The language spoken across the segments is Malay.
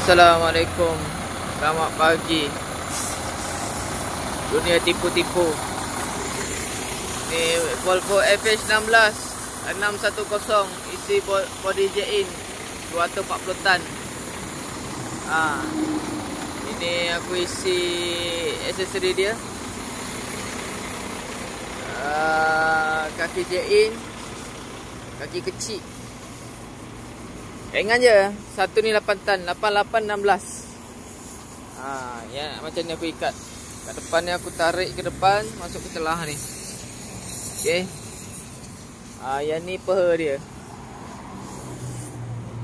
Assalamualaikum. Selamat pagi. Dunia tipu-tipu. Ni Volvo FH16 610 isi body jet-in 240 tan. Ini aku isi aksesori dia. Kaki jet-in, kaki kecil. Ringan je. Satu ni 8 tan, 8816. Ya, macam ni aku ikat. Kat depan ni aku tarik ke depan, masuk ke celah ni. Okey. Yang ni peha dia.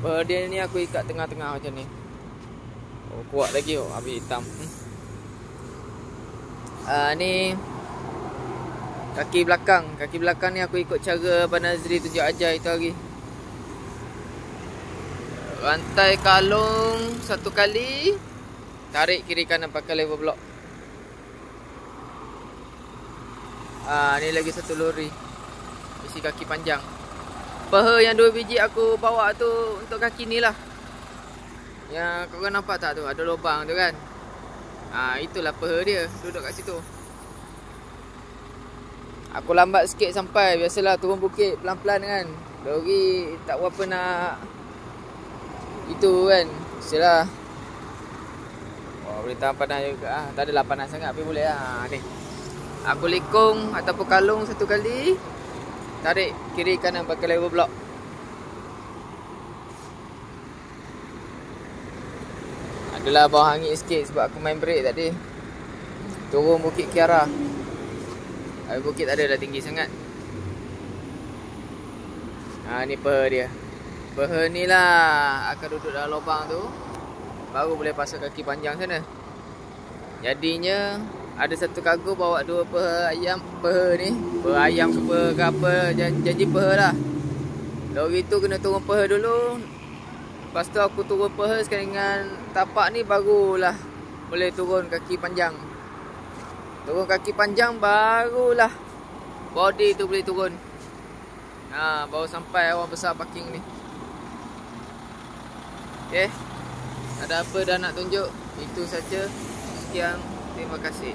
Peha dia ni aku ikat tengah-tengah macam ni. Oh, kuat lagi habis hitam. Ni kaki belakang. Kaki belakang ni aku ikut cara Abang Nazri tunjuk ajar itu hari. Rantai kalung satu kali, tarik kiri kanan pakai lever block. Ni lagi satu lori isi kaki panjang. Peha yang 2 biji aku bawa tu untuk kaki ni lah. Yang korang nampak tak tu, ada lubang tu kan. Itulah peha dia, duduk kat situ. Aku lambat sikit sampai, biasalah turun bukit pelan-pelan kan. Lori tak berapa nak itu kan, sialah. Boleh tahan panas juga. Tak adalah panas sangat, tapi boleh lah. Ni aku lekong ataupun kalung satu kali, tarik kiri kanan pakai lever block. Adalah bawah hangit sikit sebab aku main brake tadi. Turun bukit Kiara. Bukit tak ada dah tinggi sangat. Ni peha dia. Peha ni lah akan duduk dalam lubang tu, baru boleh pasang kaki panjang sana. Jadinya ada satu kargo bawa 2 peha ayam. Peha ni, peha ayam ke peha ke apa, janji peha lah. Lori tu kena turun peha dulu. Lepas tu aku turun peha sekali dengan tapak ni, barulah boleh turun kaki panjang. Turun kaki panjang barulah body tu boleh turun. Baru sampai orang besar parking ni. Okay, ada apa dah nak tunjuk? Itu saja. Sekian, terima kasih.